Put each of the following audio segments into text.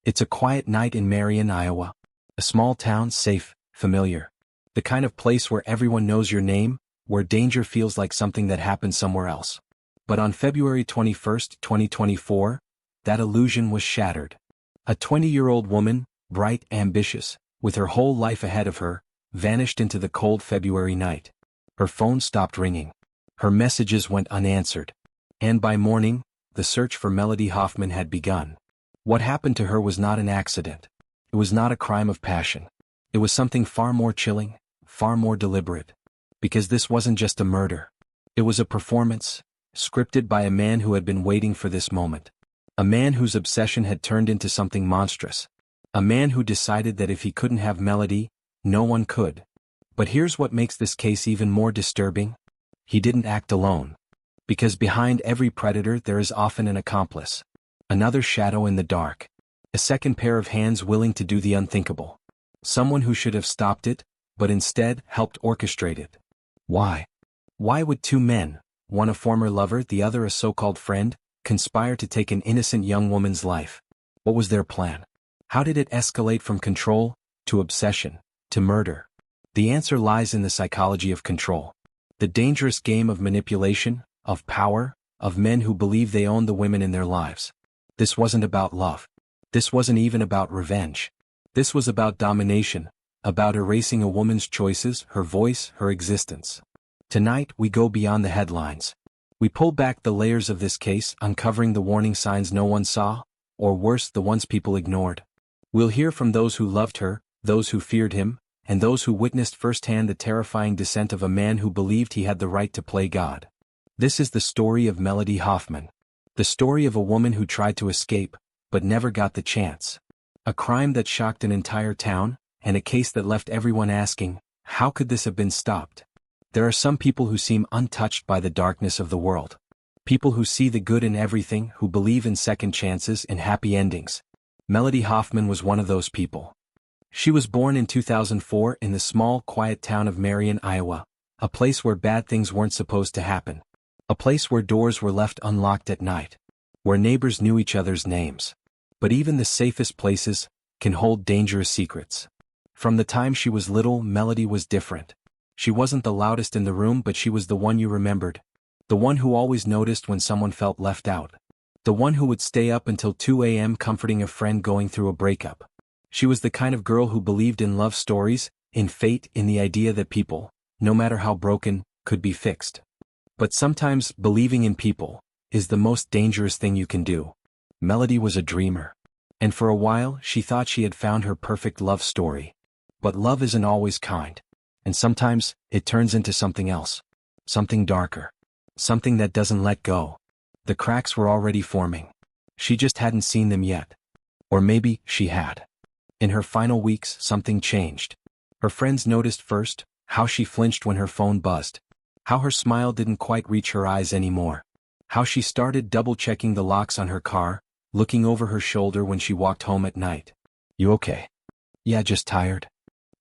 It's a quiet night in Marion, Iowa. A small town, safe, familiar. The kind of place where everyone knows your name, where danger feels like something that happened somewhere else. But on February 21st, 2024, that illusion was shattered. A 20-year-old woman, bright, ambitious, with her whole life ahead of her, vanished into the cold February night. Her phone stopped ringing. Her messages went unanswered. And by morning, the search for Melody Hoffman had begun. What happened to her was not an accident. It was not a crime of passion. It was something far more chilling, far more deliberate. Because this wasn't just a murder. It was a performance, scripted by a man who had been waiting for this moment. A man whose obsession had turned into something monstrous. A man who decided that if he couldn't have Melody, no one could. But here's what makes this case even more disturbing. He didn't act alone. Because behind every predator there is often an accomplice. Another shadow in the dark. A second pair of hands willing to do the unthinkable. Someone who should have stopped it, but instead helped orchestrate it. Why? Why would two men, one a former lover, the other a so-called friend, conspire to take an innocent young woman's life? What was their plan? How did it escalate from control, to obsession, to murder? The answer lies in the psychology of control. The dangerous game of manipulation, of power, of men who believe they own the women in their lives. This wasn't about love. This wasn't even about revenge. This was about domination, about erasing a woman's choices, her voice, her existence. Tonight we go beyond the headlines. We pull back the layers of this case, uncovering the warning signs no one saw, or worse, the ones people ignored. We'll hear from those who loved her, those who feared him, and those who witnessed firsthand the terrifying descent of a man who believed he had the right to play God. This is the story of Melody Hoffman. The story of a woman who tried to escape, but never got the chance. A crime that shocked an entire town, and a case that left everyone asking, how could this have been stopped? There are some people who seem untouched by the darkness of the world. People who see the good in everything, who believe in second chances and happy endings. Melody Hoffman was one of those people. She was born in 2004 in the small, quiet town of Marion, Iowa, a place where bad things weren't supposed to happen. A place where doors were left unlocked at night. Where neighbors knew each other's names. But even the safest places can hold dangerous secrets. From the time she was little, Melody was different. She wasn't the loudest in the room, but she was the one you remembered. The one who always noticed when someone felt left out. The one who would stay up until 2 a.m. comforting a friend going through a breakup. She was the kind of girl who believed in love stories, in fate, in the idea that people, no matter how broken, could be fixed. But sometimes, believing in people is the most dangerous thing you can do. Melody was a dreamer. And for a while, she thought she had found her perfect love story. But love isn't always kind. And sometimes, it turns into something else. Something darker. Something that doesn't let go. The cracks were already forming. She just hadn't seen them yet. Or maybe she had. In her final weeks, something changed. Her friends noticed first, how she flinched when her phone buzzed. How her smile didn't quite reach her eyes anymore. How she started double-checking the locks on her car, looking over her shoulder when she walked home at night. You okay? Yeah, just tired.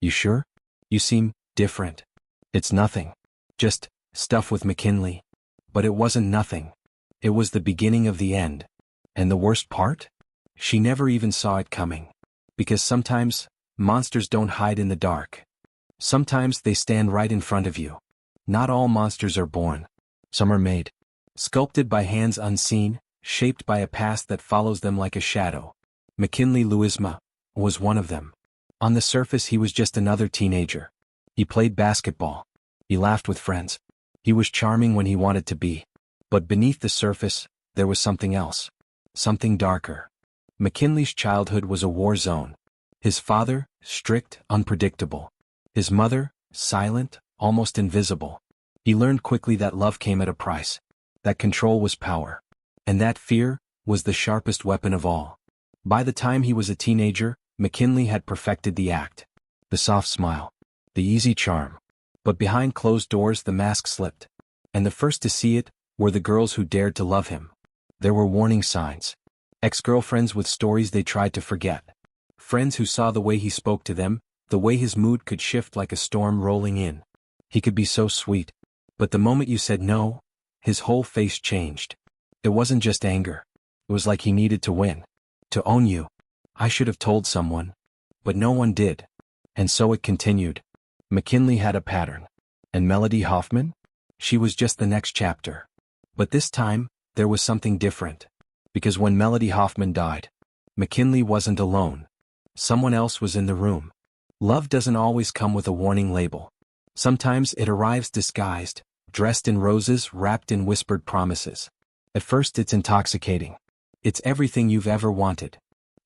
You sure? You seem different. It's nothing. Just stuff with McKinley. But it wasn't nothing. It was the beginning of the end. And the worst part? She never even saw it coming. Because sometimes, monsters don't hide in the dark. Sometimes they stand right in front of you. Not all monsters are born. Some are made. Sculpted by hands unseen, shaped by a past that follows them like a shadow. McKinley Louisma was one of them. On the surface he was just another teenager. He played basketball. He laughed with friends. He was charming when he wanted to be. But beneath the surface, there was something else. Something darker. McKinley's childhood was a war zone. His father, strict, unpredictable. His mother, silent, almost invisible. He learned quickly that love came at a price. That control was power. And that fear was the sharpest weapon of all. By the time he was a teenager, McKinley had perfected the act. The soft smile. The easy charm. But behind closed doors the mask slipped. And the first to see it were the girls who dared to love him. There were warning signs. Ex-girlfriends with stories they tried to forget. Friends who saw the way he spoke to them, the way his mood could shift like a storm rolling in. He could be so sweet. But the moment you said no, his whole face changed. It wasn't just anger. It was like he needed to win. To own you. I should have told someone. But no one did. And so it continued. McKinley had a pattern. And Melody Hoffman? She was just the next chapter. But this time, there was something different. Because when Melody Hoffman died, McKinley wasn't alone. Someone else was in the room. Love doesn't always come with a warning label. Sometimes it arrives disguised, dressed in roses, wrapped in whispered promises. At first it's intoxicating. It's everything you've ever wanted.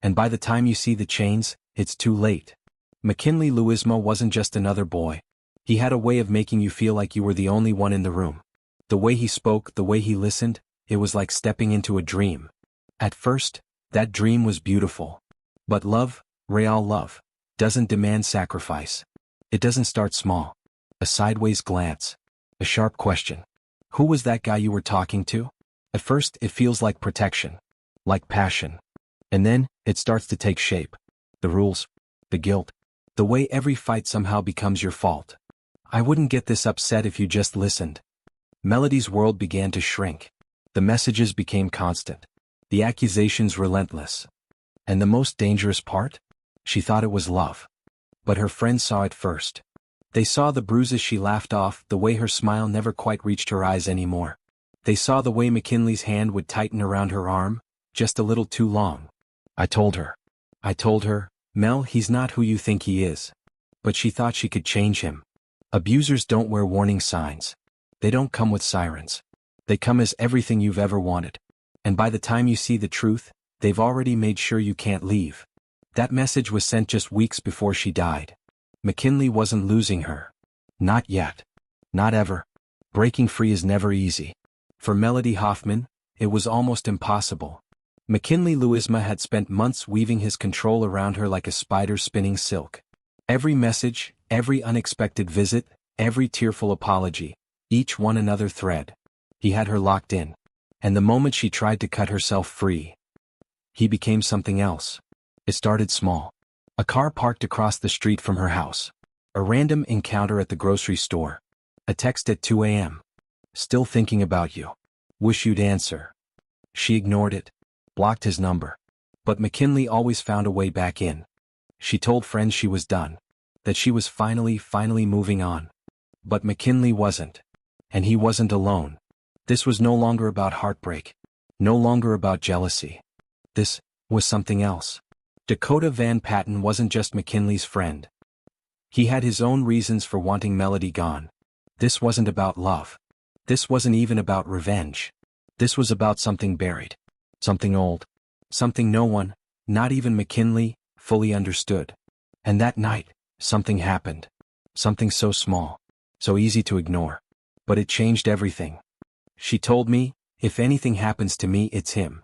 And by the time you see the chains, it's too late. McKinley Louisma wasn't just another boy. He had a way of making you feel like you were the only one in the room. The way he spoke, the way he listened, it was like stepping into a dream. At first, that dream was beautiful. But love, real love, doesn't demand sacrifice. It doesn't start small. A sideways glance. A sharp question. Who was that guy you were talking to? At first, it feels like protection. Like passion. And then, it starts to take shape. The rules. The guilt. The way every fight somehow becomes your fault. I wouldn't get this upset if you just listened. Melody's world began to shrink. The messages became constant. The accusations relentless. And the most dangerous part? She thought it was love. But her friends saw it first. They saw the bruises she laughed off, the way her smile never quite reached her eyes anymore. They saw the way McKinley's hand would tighten around her arm, just a little too long. I told her, Mel, he's not who you think he is. But she thought she could change him. Abusers don't wear warning signs. They don't come with sirens. They come as everything you've ever wanted. And by the time you see the truth, they've already made sure you can't leave. That message was sent just weeks before she died. McKinley wasn't losing her. Not yet. Not ever. Breaking free is never easy. For Melody Hoffman, it was almost impossible. McKinley Louisma had spent months weaving his control around her like a spider spinning silk. Every message, every unexpected visit, every tearful apology, each one another thread. He had her locked in. And the moment she tried to cut herself free, he became something else. It started small. A car parked across the street from her house. A random encounter at the grocery store. A text at 2 a.m. Still thinking about you. Wish you'd answer. She ignored it. Blocked his number. But McKinley always found a way back in. She told friends she was done. That she was finally moving on. But McKinley wasn't. And he wasn't alone. This was no longer about heartbreak. No longer about jealousy. This was something else. Dakota Van Patten wasn't just McKinley's friend. He had his own reasons for wanting Melody gone. This wasn't about love. This wasn't even about revenge. This was about something buried. Something old. Something no one, not even McKinley, fully understood. And that night, something happened. Something so small. So easy to ignore. But it changed everything. She told me, if anything happens to me, it's him.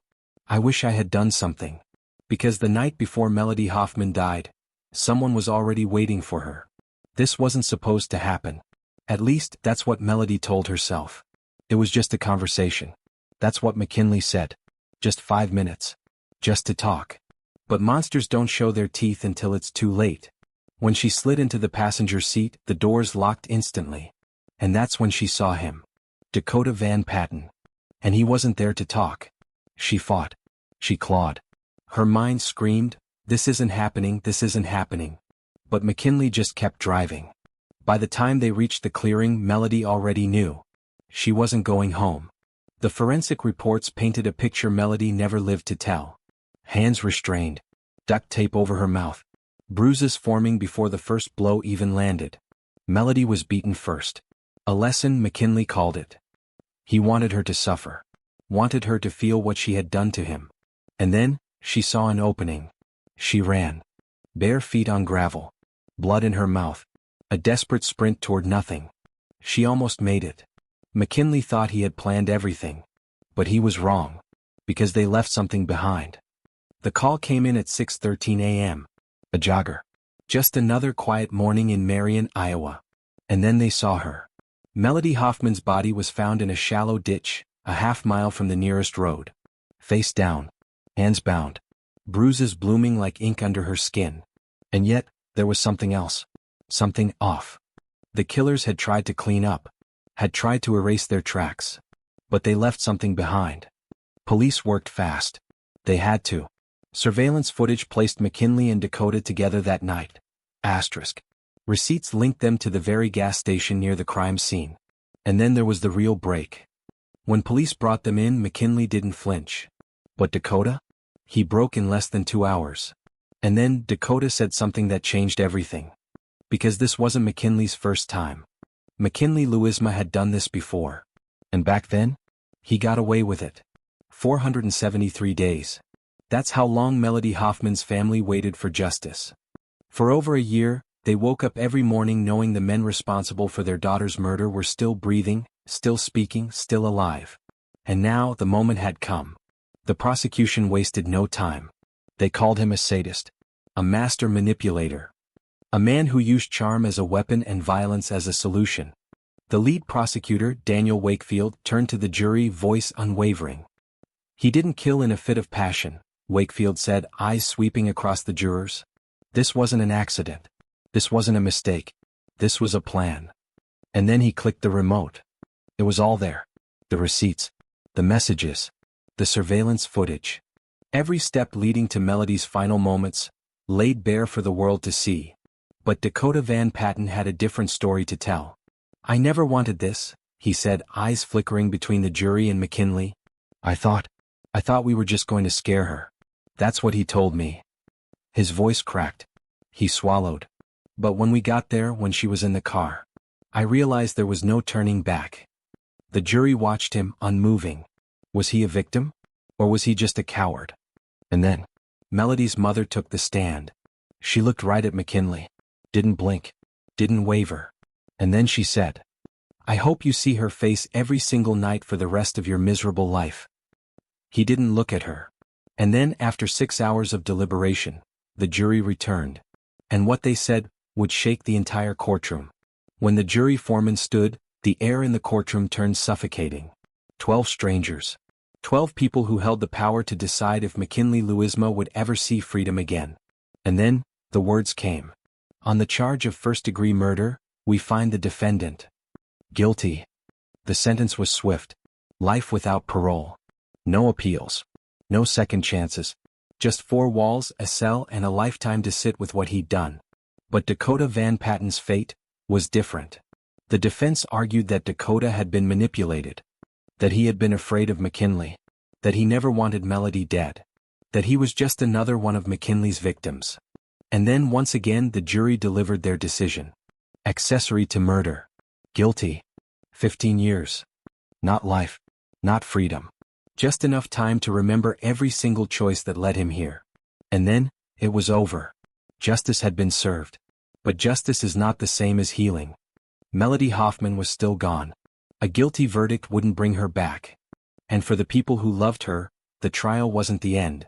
I wish I had done something. Because the night before Melody Hoffman died, someone was already waiting for her. This wasn't supposed to happen. At least, that's what Melody told herself. It was just a conversation. That's what McKinley said. Just 5 minutes. Just to talk. But monsters don't show their teeth until it's too late. When she slid into the passenger seat, the doors locked instantly. And that's when she saw him. Dakota Van Patten. And he wasn't there to talk. She fought. She clawed. Her mind screamed, this isn't happening, this isn't happening. But McKinley just kept driving. By the time they reached the clearing, Melody already knew. She wasn't going home. The forensic reports painted a picture Melody never lived to tell. Hands restrained. Duct tape over her mouth. Bruises forming before the first blow even landed. Melody was beaten first. A lesson, McKinley called it. He wanted her to suffer. Wanted her to feel what she had done to him. And then, she saw an opening. She ran. Bare feet on gravel. Blood in her mouth. A desperate sprint toward nothing. She almost made it. McKinley thought he had planned everything. But he was wrong. Because they left something behind. The call came in at 6:13 a.m. A jogger. Just another quiet morning in Marion, Iowa. And then they saw her. Melody Hoffman's body was found in a shallow ditch, a half-mile from the nearest road. Face down. Hands bound. Bruises blooming like ink under her skin. And yet, there was something else. Something off. The killers had tried to clean up. Had tried to erase their tracks. But they left something behind. Police worked fast. They had to. Surveillance footage placed McKinley and Dakota together that night. Asterisk. Receipts linked them to the very gas station near the crime scene. And then there was the real break. When police brought them in, McKinley didn't flinch. But Dakota? He broke in less than 2 hours. And then Dakota said something that changed everything. Because this wasn't McKinley's first time. McKinley Louisma had done this before. And back then? He got away with it. 473 days. That's how long Melody Hoffman's family waited for justice. For over a year, they woke up every morning knowing the men responsible for their daughter's murder were still breathing, still speaking, still alive. And now the moment had come. The prosecution wasted no time. They called him a sadist, a master manipulator, a man who used charm as a weapon and violence as a solution. The lead prosecutor, Daniel Wakefield, turned to the jury, voice unwavering. He didn't kill in a fit of passion, Wakefield said, eyes sweeping across the jurors. This wasn't an accident. This wasn't a mistake. This was a plan. And then he clicked the remote. It was all there. The receipts, the messages, the surveillance footage. Every step leading to Melody's final moments, laid bare for the world to see. But Dakota Van Patten had a different story to tell. I never wanted this, he said, eyes flickering between the jury and McKinley. I thought we were just going to scare her. That's what he told me. His voice cracked. He swallowed. But when we got there, when she was in the car, I realized there was no turning back. The jury watched him, unmoving. Was he a victim? Or was he just a coward? And then, Melody's mother took the stand. She looked right at McKinley. Didn't blink. Didn't waver. And then she said, I hope you see her face every single night for the rest of your miserable life. He didn't look at her. And then, after 6 hours of deliberation, the jury returned. And what they said would shake the entire courtroom. When the jury foreman stood, the air in the courtroom turned suffocating. 12 strangers. 12 people who held the power to decide if McKinley Louisma would ever see freedom again. And then, the words came. On the charge of first-degree murder, we find the defendant guilty. The sentence was swift. Life without parole. No appeals. No second chances. Just 4 walls, a cell, and a lifetime to sit with what he'd done. But Dakota Van Patten's fate was different. The defense argued that Dakota had been manipulated. That he had been afraid of McKinley. That he never wanted Melody dead. That he was just another one of McKinley's victims. And then once again the jury delivered their decision. Accessory to murder. Guilty. 15 years. Not life. Not freedom. Just enough time to remember every single choice that led him here. And then, it was over. Justice had been served. But justice is not the same as healing. Melody Hoffman was still gone. A guilty verdict wouldn't bring her back. And for the people who loved her, the trial wasn't the end.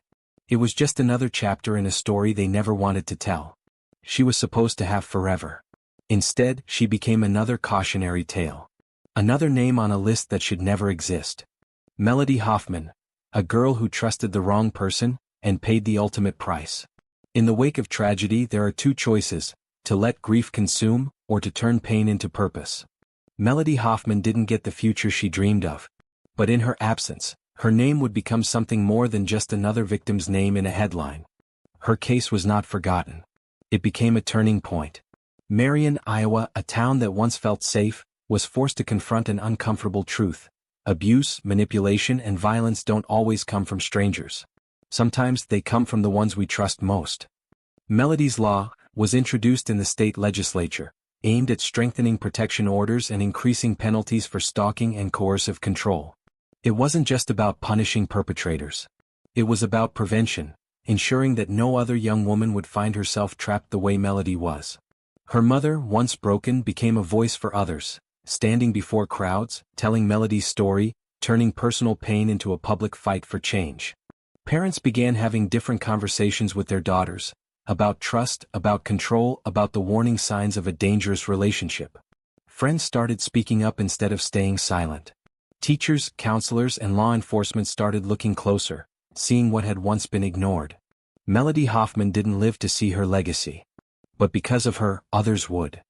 It was just another chapter in a story they never wanted to tell. She was supposed to have forever. Instead, she became another cautionary tale. Another name on a list that should never exist. Melody Hoffman, a girl who trusted the wrong person and paid the ultimate price. In the wake of tragedy, there are 2 choices: to let grief consume or to turn pain into purpose. Melody Hoffman didn't get the future she dreamed of. But in her absence, her name would become something more than just another victim's name in a headline. Her case was not forgotten. It became a turning point. Marion, Iowa, a town that once felt safe, was forced to confront an uncomfortable truth. Abuse, manipulation, and violence don't always come from strangers. Sometimes they come from the ones we trust most. Melody's Law was introduced in the state legislature, aimed at strengthening protection orders and increasing penalties for stalking and coercive control. It wasn't just about punishing perpetrators. It was about prevention, ensuring that no other young woman would find herself trapped the way Melody was. Her mother, once broken, became a voice for others, standing before crowds, telling Melody's story, turning personal pain into a public fight for change. Parents began having different conversations with their daughters, about trust, about control, about the warning signs of a dangerous relationship. Friends started speaking up instead of staying silent. Teachers, counselors, and law enforcement started looking closer, seeing what had once been ignored. Melody Hoffman didn't live to see her legacy. But because of her, others would.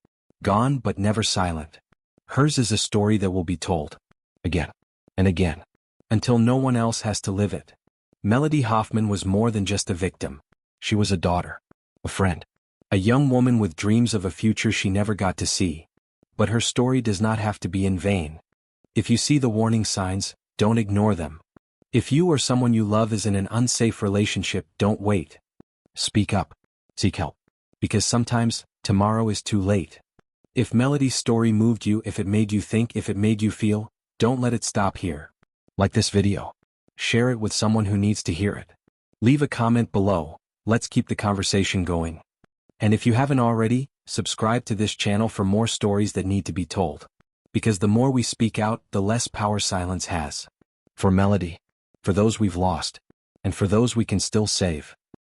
Gone but never silent. Hers is a story that will be told. Again. And again. Until no one else has to live it. Melody Hoffman was more than just a victim. She was a daughter, a friend, a young woman with dreams of a future she never got to see. But her story does not have to be in vain. If you see the warning signs, don't ignore them. If you or someone you love is in an unsafe relationship, don't wait. Speak up. Seek help. Because sometimes, tomorrow is too late. If Melody's story moved you, if it made you think, if it made you feel, don't let it stop here. Like this video. Share it with someone who needs to hear it. Leave a comment below. Let's keep the conversation going. And if you haven't already, subscribe to this channel for more stories that need to be told. Because the more we speak out, the less power silence has. For Melody, for those we've lost, and for those we can still save.